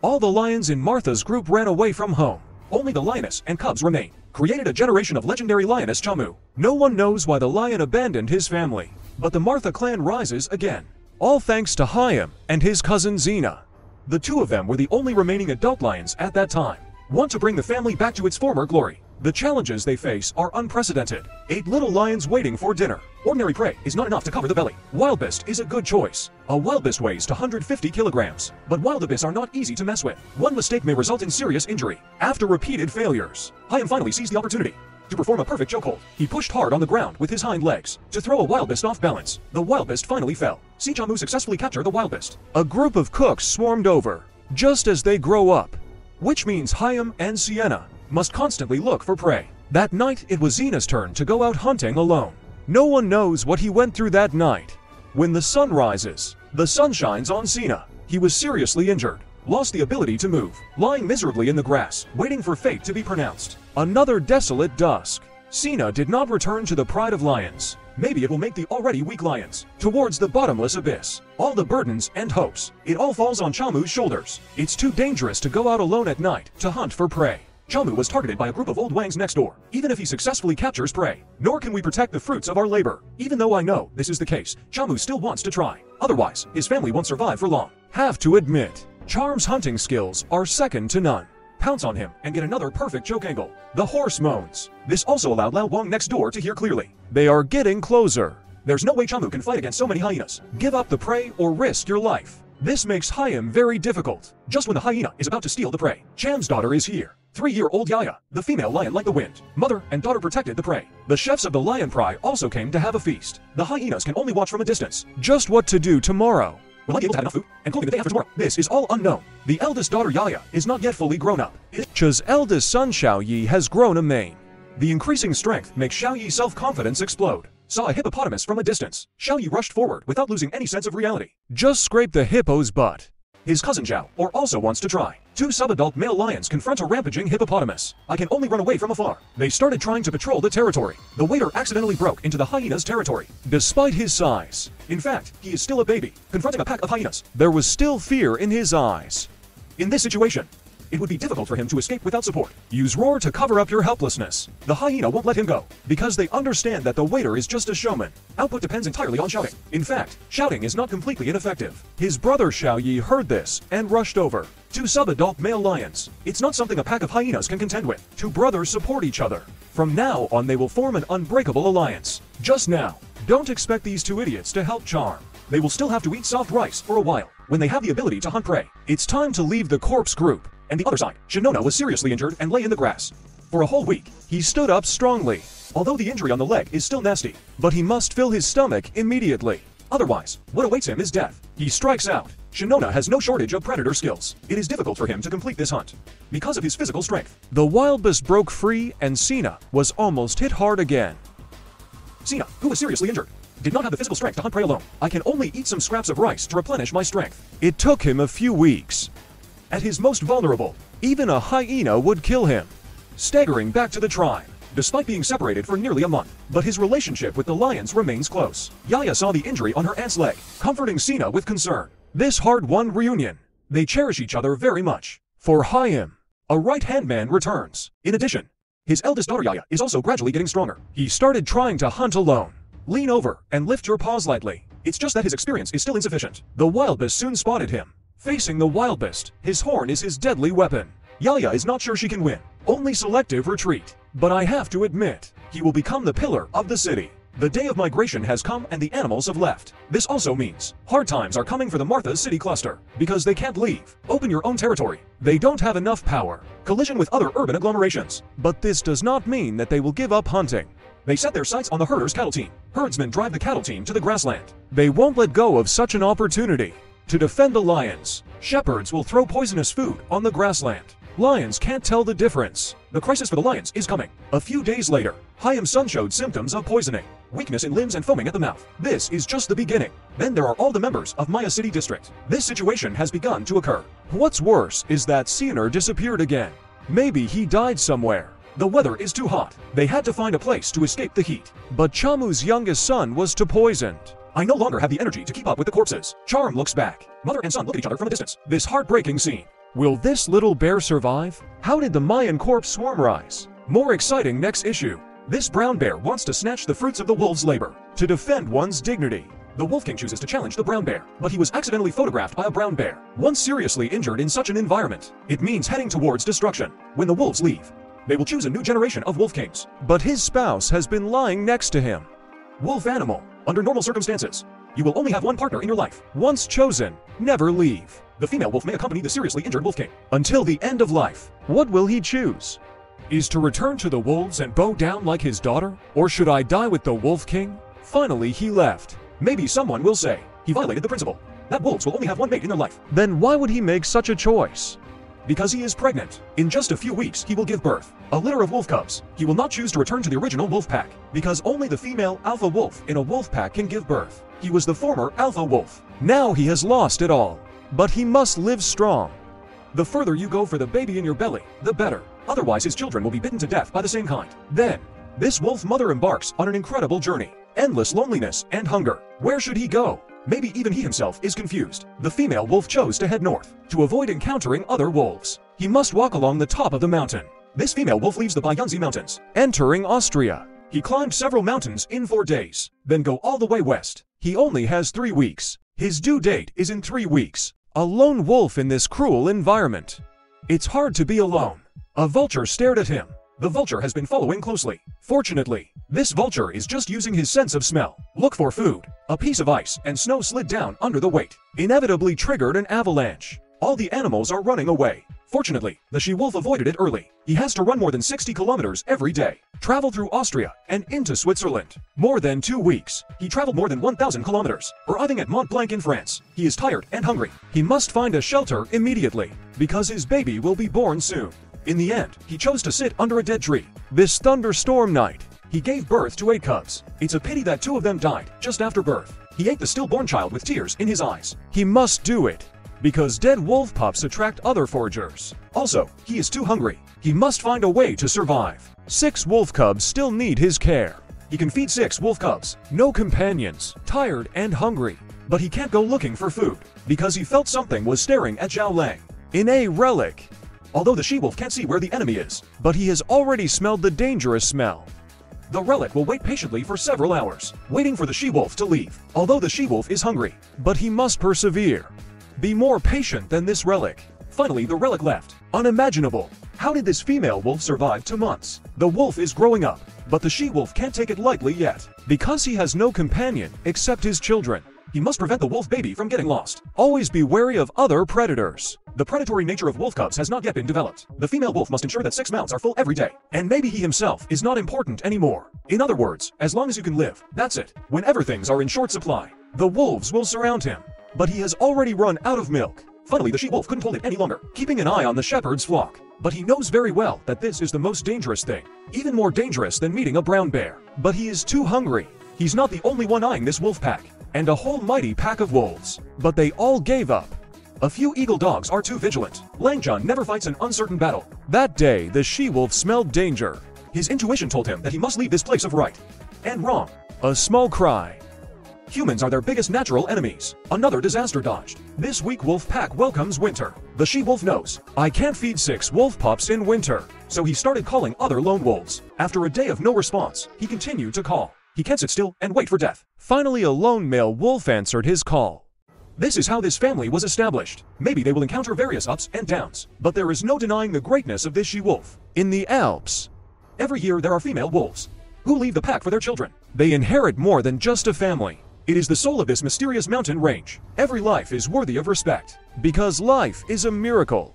All the lions in Martha's group ran away from home. Only the lioness and cubs remain, created a generation of legendary lioness Chamu. No one knows why the lion abandoned his family, but the Martha clan rises again. All thanks to Chaim and his cousin Xena. The two of them were the only remaining adult lions at that time. Want to bring the family back to its former glory. The challenges they face are unprecedented. 8 little lions waiting for dinner. Ordinary prey is not enough to cover the belly. Wildebeest is a good choice. A wildebeest weighs 150 kilograms, but wildebeests are not easy to mess with. One mistake may result in serious injury. After repeated failures, Chaim finally seized the opportunity to perform a perfect chokehold. He pushed hard on the ground with his hind legs to throw a wildebeest off balance. The wildebeest finally fell. See Chamu successfully capture the wildebeest. A group of cooks swarmed over, just as they grow up, which means Chaim and Sienna must constantly look for prey. That night, it was Xena's turn to go out hunting alone. No one knows what he went through that night. When the sun rises, the sun shines on Xena. He was seriously injured, lost the ability to move, lying miserably in the grass, waiting for fate to be pronounced. Another desolate dusk. Xena did not return to the pride of lions. Maybe it will make the already weak lions towards the bottomless abyss. All the burdens and hopes, it all falls on Chamu's shoulders. It's too dangerous to go out alone at night to hunt for prey. Chamu was targeted by a group of old wangs next door. Even if he successfully captures prey, nor can we protect the fruits of our labor. Even though I know this is the case, Chamu still wants to try. Otherwise, his family won't survive for long. Have to admit, Charm's hunting skills are second to none. Pounce on him and get another perfect choke angle. The horse moans. This also allowed Lao Wang next door to hear clearly. They are getting closer. There's no way Chamu can fight against so many hyenas. Give up the prey or risk your life. This makes Chaim very difficult. Just when the hyena is about to steal the prey, Cham's daughter is here. 3-year-old Yaya, the female lion like the wind. Mother and daughter protected the prey. The chefs of the lion pride also came to have a feast. The hyenas can only watch from a distance. Just what to do tomorrow. Will I be able to have enough food and clothing the day after tomorrow? This is all unknown. The eldest daughter Yaya is not yet fully grown up. Cha's eldest son Xiaoyi has grown a mane. The increasing strength makes Xiaoyi's self-confidence explode. Saw a hippopotamus from a distance. Xiaoyi rushed forward without losing any sense of reality. Just scrape the hippo's butt. His cousin Zhao also wants to try. 2 subadult male lions confront a rampaging hippopotamus. I can only run away from afar. They started trying to patrol the territory. The waiter accidentally broke into the hyena's territory. Despite his size, in fact, he is still a baby, confronting a pack of hyenas. There was still fear in his eyes. In this situation, it would be difficult for him to escape without support. Use roar to cover up your helplessness. The hyena won't let him go, because they understand that the waiter is just a showman. Output depends entirely on shouting. In fact, shouting is not completely ineffective. His brother Xiaoyi heard this and rushed over. 2 subadult male lions. It's not something a pack of hyenas can contend with. 2 brothers support each other. From now on they will form an unbreakable alliance. Just now, don't expect these 2 idiots to help Charm. They will still have to eat soft rice for a while, when they have the ability to hunt prey. It's time to leave the corpse group. And the other side, Shinona was seriously injured and lay in the grass. For a whole week, he stood up strongly. Although the injury on the leg is still nasty, but he must fill his stomach immediately. Otherwise, what awaits him is death. He strikes out. Shinona has no shortage of predator skills. It is difficult for him to complete this hunt because of his physical strength. The wildebeest broke free and Sina was almost hit hard again. Sina, who was seriously injured, did not have the physical strength to hunt prey alone. I can only eat some scraps of rice to replenish my strength. It took him a few weeks. At his most vulnerable, even a hyena would kill him. Staggering back to the tribe, despite being separated for nearly a month, but his relationship with the lions remains close. Yaya saw the injury on her aunt's leg, comforting Sina with concern. This hard-won reunion, they cherish each other very much. For Chaim, a right-hand man returns. In addition, his eldest daughter Yaya is also gradually getting stronger. He started trying to hunt alone. Lean over and lift your paws lightly. It's just that his experience is still insufficient. The wildebeest soon spotted him. Facing the wildebeest, his horn is his deadly weapon. Yaya is not sure she can win. Only selective retreat. But I have to admit, he will become the pillar of the city. The day of migration has come and the animals have left. This also means hard times are coming for the Martha's city cluster, because they can't leave. Open your own territory. They don't have enough power. Collision with other urban agglomerations. But this does not mean that they will give up hunting. They set their sights on the herders' cattle team. Herdsmen drive the cattle team to the grassland. They won't let go of such an opportunity. To defend the lions, shepherds will throw poisonous food on the grassland. Lions can't tell the difference. The crisis for the lions is coming. A few days later, Chaim's son showed symptoms of poisoning. Weakness in limbs and foaming at the mouth. This is just the beginning. Then there are all the members of Maya City District. This situation has begun to occur. What's worse is that Siener disappeared again. Maybe he died somewhere. The weather is too hot. They had to find a place to escape the heat. But Chamu's youngest son was poisoned. I no longer have the energy to keep up with the corpses. Charm looks back. Mother and son look at each other from a distance. This heartbreaking scene. Will this little bear survive? How did the Mayan corpse swarm rise? More exciting next issue. This brown bear wants to snatch the fruits of the wolf's labor to defend one's dignity. The Wolf King chooses to challenge the brown bear, but he was accidentally photographed by a brown bear. Once seriously injured in such an environment, it means heading towards destruction. When the wolves leave, they will choose a new generation of Wolf Kings. But his spouse has been lying next to him. Wolf animal. Under normal circumstances, you will only have one partner in your life. Once chosen, never leave. The female wolf may accompany the seriously injured Wolf King until the end of life. What will he choose? Is to return to the wolves and bow down like his daughter? Or should I die with the Wolf King? Finally, he left. Maybe someone will say, he violated the principle that wolves will only have one mate in their life. Then why would he make such a choice? Because he is pregnant. In just a few weeks, he will give birth. A litter of wolf cubs. He will not choose to return to the original wolf pack, because only the female alpha wolf in a wolf pack can give birth. He was the former alpha wolf. Now he has lost it all. But he must live strong. The further you go for the baby in your belly, the better. Otherwise his children will be bitten to death by the same kind. Then, this wolf mother embarks on an incredible journey. Endless loneliness and hunger. Where should he go? Maybe even he himself is confused. The female wolf chose to head north, to avoid encountering other wolves. He must walk along the top of the mountain. This female wolf leaves the Bayanzi Mountains, entering Austria. He climbed several mountains in 4 days, then go all the way west. He only has 3 weeks. His due date is in 3 weeks. A lone wolf in this cruel environment. It's hard to be alone. A vulture stared at him. The vulture has been following closely. Fortunately, this vulture is just using his sense of smell. Look for food. A piece of ice and snow slid down under the weight, inevitably triggered an avalanche. All the animals are running away. Fortunately, the she-wolf avoided it early. He has to run more than 60 kilometers every day, travel through Austria and into Switzerland. More than 2 weeks. He traveled more than 1,000 kilometers, arriving at Mont Blanc in France. He is tired and hungry. He must find a shelter immediately, because his baby will be born soon. In the end, he chose to sit under a dead tree. This thunderstorm night, he gave birth to 8 cubs. It's a pity that 2 of them died just after birth. He ate the stillborn child with tears in his eyes. He must do it, because dead wolf pups attract other foragers. Also, he is too hungry. He must find a way to survive. 6 wolf cubs still need his care. He can feed 6 wolf cubs. No companions, tired and hungry. But he can't go looking for food, because he felt something was staring at Zhao Lang. In a relic. Although the she-wolf can't see where the enemy is, but he has already smelled the dangerous smell. The relic will wait patiently for several hours, waiting for the she-wolf to leave. Although the she-wolf is hungry, but he must persevere. Be more patient than this relic. Finally, the relic left. Unimaginable. How did this female wolf survive 2 months? The wolf is growing up, but the she-wolf can't take it lightly yet, because he has no companion except his children. He must prevent the wolf baby from getting lost. Always be wary of other predators. The predatory nature of wolf cubs has not yet been developed. The female wolf must ensure that 6 mounts are full every day. And maybe he himself is not important anymore. In other words, as long as you can live, that's it. Whenever things are in short supply, the wolves will surround him. But he has already run out of milk. Finally, the she-wolf couldn't hold it any longer, keeping an eye on the shepherd's flock. But he knows very well that this is the most dangerous thing. Even more dangerous than meeting a brown bear. But he is too hungry. He's not the only one eyeing this wolf pack, and a whole mighty pack of wolves. But they all gave up. A few eagle dogs are too vigilant. Langjon never fights an uncertain battle. That day, the she-wolf smelled danger. His intuition told him that he must leave this place of right and wrong. A small cry. Humans are their biggest natural enemies. Another disaster dodged. This weak wolf pack welcomes winter. The she-wolf knows, I can't feed 6 wolf pups in winter. So he started calling other lone wolves. After a day of no response, he continued to call. He can't sit still and wait for death. Finally, a lone male wolf answered his call. This is how this family was established. Maybe they will encounter various ups and downs, but there is no denying the greatness of this she-wolf. In the Alps, every year there are female wolves who leave the pack for their children. They inherit more than just a family. It is the soul of this mysterious mountain range. Every life is worthy of respect, because life is a miracle.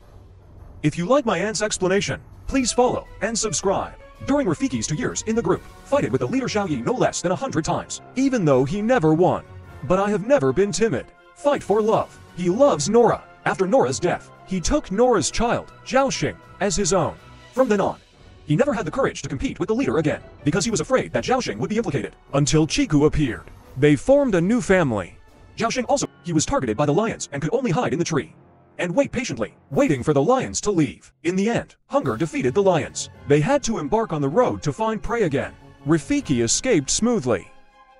If you like my aunt's explanation, please follow and subscribe. During Rafiki's 2 years in the group, fighted with the leader Xiaoyi no less than 100 times, even though he never won. But I have never been timid. Fight for love. He loves Nora. After Nora's death, he took Nora's child, Zhaoxing, as his own. From then on, he never had the courage to compete with the leader again, because he was afraid that Zhaoxing would be implicated, until Chiku appeared. They formed a new family. Zhaoxing also, he was targeted by the lions and could only hide in the tree and wait patiently, waiting for the lions to leave. In the end, hunger defeated the lions. They had to embark on the road to find prey again. Rafiki escaped smoothly,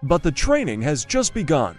but the training has just begun.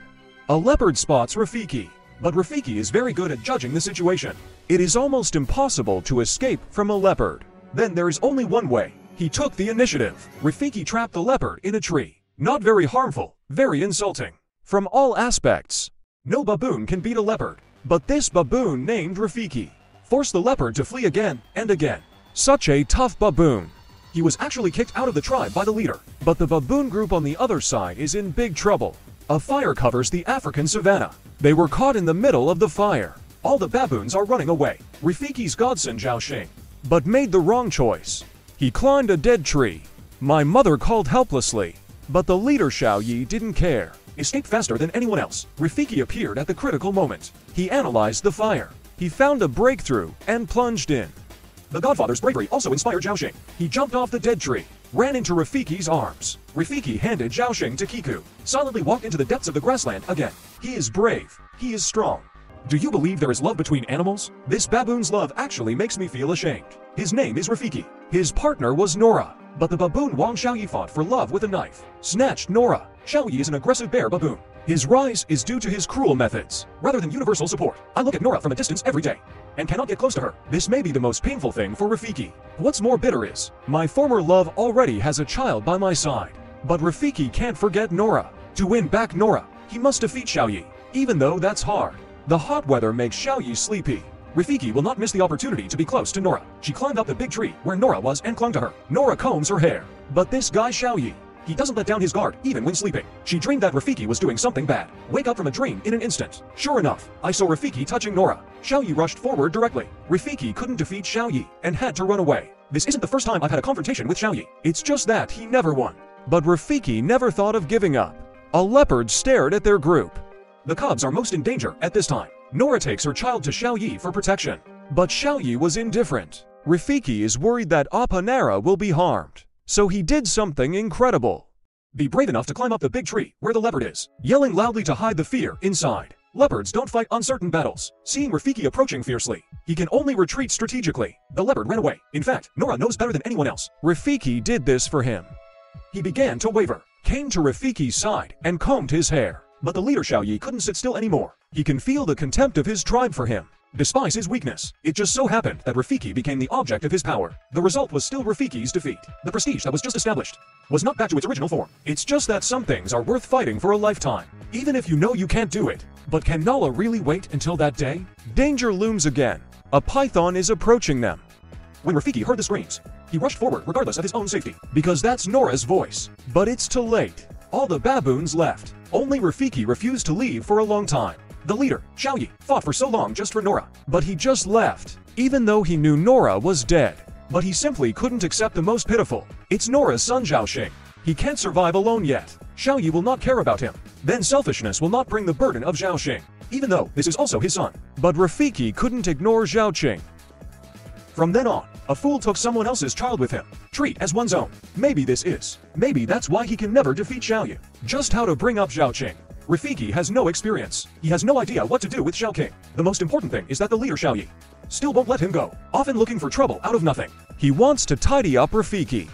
A leopard spots Rafiki, but Rafiki is very good at judging the situation. It is almost impossible to escape from a leopard. Then there is only one way. He took the initiative. Rafiki trapped the leopard in a tree. Not very harmful, very insulting. From all aspects. No baboon can beat a leopard. But this baboon named Rafiki forced the leopard to flee again and again. Such a tough baboon. He was actually kicked out of the tribe by the leader. But the baboon group on the other side is in big trouble. A fire covers the African savanna. They were caught in the middle of the fire. All the baboons are running away. Rafiki's godson Zhaoxing, but made the wrong choice. He climbed a dead tree. My mother called helplessly, but the leader Xiao Yi didn't care. Escaped faster than anyone else. Rafiki appeared at the critical moment. He analyzed the fire. He found a breakthrough and plunged in. The godfather's bravery also inspired Zhaoxing. He jumped off the dead tree, ran into Rafiki's arms. Rafiki handed Zhaoxing to Kiku, silently walked into the depths of the grassland again. He is brave. He is strong. Do you believe there is love between animals? This baboon's love actually makes me feel ashamed. His name is Rafiki. His partner was Nora. But the baboon Wang Xiaoyi fought for love with a knife. Snatched Nora. Xiaoyi is an aggressive bear baboon. His rise is due to his cruel methods, rather than universal support. I look at Nora from a distance every day, and cannot get close to her. This may be the most painful thing for Rafiki. What's more bitter is, my former love already has a child by my side. But Rafiki can't forget Nora. To win back Nora, he must defeat Xiaoyi, even though that's hard. The hot weather makes Xiaoyi sleepy. Rafiki will not miss the opportunity to be close to Nora. She climbed up the big tree where Nora was and clung to her. Nora combs her hair. But this guy Xiaoyi, he doesn't let down his guard, even when sleeping. She dreamed that Rafiki was doing something bad. Wake up from a dream in an instant. Sure enough, I saw Rafiki touching Nora. Xiaoyi rushed forward directly. Rafiki couldn't defeat Xiaoyi and had to run away. This isn't the first time I've had a confrontation with Xiaoyi. It's just that he never won. But Rafiki never thought of giving up. A leopard stared at their group. The cubs are most in danger at this time. Nora takes her child to Xiaoyi for protection. But Xiaoyi was indifferent. Rafiki is worried that Apanara will be harmed. So he did something incredible. Be brave enough to climb up the big tree where the leopard is, yelling loudly to hide the fear inside. Leopards don't fight uncertain battles. Seeing Rafiki approaching fiercely, he can only retreat strategically. The leopard ran away. In fact, Nora knows better than anyone else. Rafiki did this for him. He began to waver, came to Rafiki's side, and combed his hair. But the leader Xiaoyi couldn't sit still anymore. He can feel the contempt of his tribe for him. Despise his weakness. It just so happened that Rafiki became the object of his power. The result was still Rafiki's defeat. The prestige that was just established was not back to its original form. It's just that some things are worth fighting for a lifetime, even if you know you can't do it. But can Nala really wait until that day? Danger looms again. A python is approaching them. When Rafiki heard the screams, he rushed forward regardless of his own safety, because that's Nora's voice. But it's too late. All the baboons left. Only Rafiki refused to leave for a long time. The leader, Xiaoyi, fought for so long just for Nora, but he just left, even though he knew Nora was dead. But he simply couldn't accept the most pitiful. It's Nora's son Zhaoxing. He can't survive alone yet. Xiaoyi will not care about him. Then selfishness will not bring the burden of Zhaoxing, even though this is also his son. But Rafiki couldn't ignore Zhaoxing. From then on, a fool took someone else's child with him. Treat as one's own. Maybe that's why he can never defeat Xiaoyi. Just how to bring up Zhaoxing. Rafiki has no experience. He has no idea what to do with Xiaoqing. The most important thing is that the leader Xiaoyi still won't let him go, often looking for trouble out of nothing. He wants to tidy up Rafiki.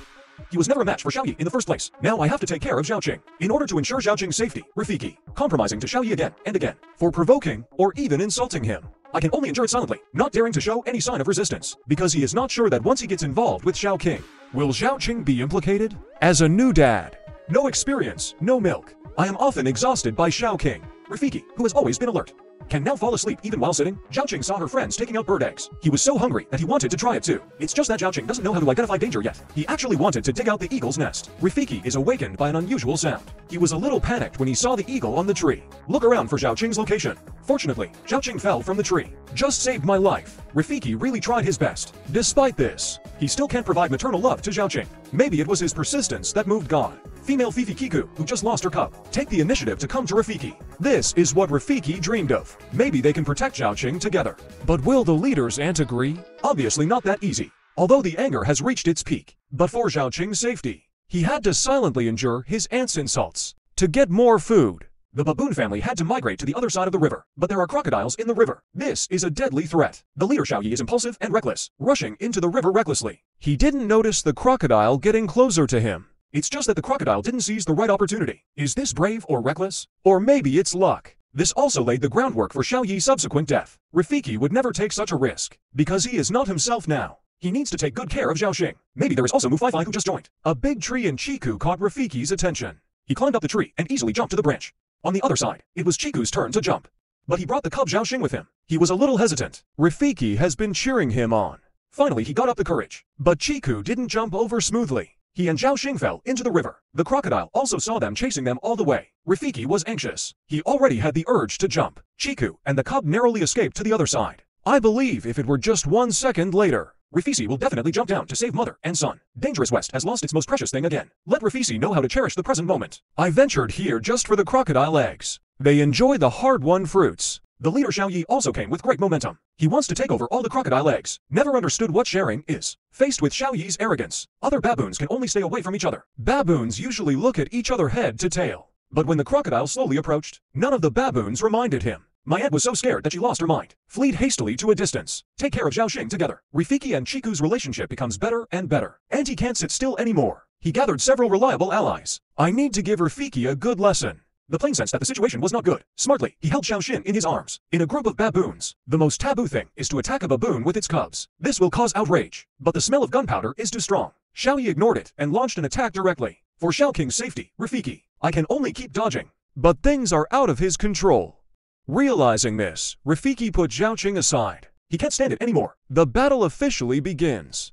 He was never a match for Xiaoyi in the first place. Now I have to take care of Zhaoxing. In order to ensure Zhaoqing's safety, Rafiki compromising to Xiaoyi again and again for provoking or even insulting him. I can only endure it silently, not daring to show any sign of resistance, because he is not sure that once he gets involved with Xiaoqing, will Zhaoqing be implicated? As a new dad, no experience, no milk. I am often exhausted by Xiaoqing. Rafiki, who has always been alert, can now fall asleep even while sitting. Zhaoqing saw her friends taking out bird eggs. He was so hungry that he wanted to try it too. It's just that Zhaoqing doesn't know how to identify danger yet. He actually wanted to dig out the eagle's nest. Rafiki is awakened by an unusual sound. He was a little panicked when he saw the eagle on the tree. Look around for Zhaoqing's location. Fortunately, Zhaoqing fell from the tree. Just saved my life. Rafiki really tried his best. Despite this, he still can't provide maternal love to Zhaoqing. Maybe it was his persistence that moved God. Female Fifi Kiku, who just lost her cub, take the initiative to come to Rafiki. This is what Rafiki dreamed of. Maybe they can protect Zhaoqing together. But will the leaders' aunt agree? Obviously not that easy. Although the anger has reached its peak. But for Zhaoqing's safety, he had to silently endure his aunt's insults. To get more food, the baboon family had to migrate to the other side of the river. But there are crocodiles in the river. This is a deadly threat. The leader Xiaoyi is impulsive and reckless, rushing into the river recklessly. He didn't notice the crocodile getting closer to him. It's just that the crocodile didn't seize the right opportunity. Is this brave or reckless? Or maybe it's luck. This also laid the groundwork for Xiao Yi's subsequent death. Rafiki would never take such a risk, because he is not himself now. He needs to take good care of Xiaoxing. Maybe there is also Mu Feifei who just joined. A big tree in Chiku caught Rafiki's attention. He climbed up the tree and easily jumped to the branch. On the other side, it was Chiku's turn to jump. But he brought the cub Xiaoxing with him. He was a little hesitant. Rafiki has been cheering him on. Finally, he got up the courage. But Chiku didn't jump over smoothly. He and Xiaoxing fell into the river. The crocodile also saw them chasing them all the way. Rafiki was anxious. He already had the urge to jump. Chiku and the cub narrowly escaped to the other side. I believe if it were just 1 second later, Rafiki will definitely jump down to save mother and son. Dangerous West has lost its most precious thing again. Let Rafiki know how to cherish the present moment. I ventured here just for the crocodile eggs. They enjoy the hard-won fruits. The leader Xiao Yi also came with great momentum. He wants to take over all the crocodile eggs. Never understood what sharing is. Faced with Xiao Yi's arrogance, other baboons can only stay away from each other. Baboons usually look at each other head to tail. But when the crocodile slowly approached, none of the baboons reminded him. My aunt was so scared that she lost her mind. Fled hastily to a distance. Take care of Xiaoxing together. Rafiki and Chiku's relationship becomes better and better. And he can't sit still anymore. He gathered several reliable allies. I need to give Rafiki a good lesson. The plane sensed that the situation was not good. Smartly, he held Xiaoxing in his arms. In a group of baboons, the most taboo thing is to attack a baboon with its cubs. This will cause outrage. But the smell of gunpowder is too strong. Xiao Yi ignored it and launched an attack directly. For Xiaoqing's safety, Rafiki, I can only keep dodging. But things are out of his control. Realizing this, Rafiki put Xiaoxing aside. He can't stand it anymore. The battle officially begins.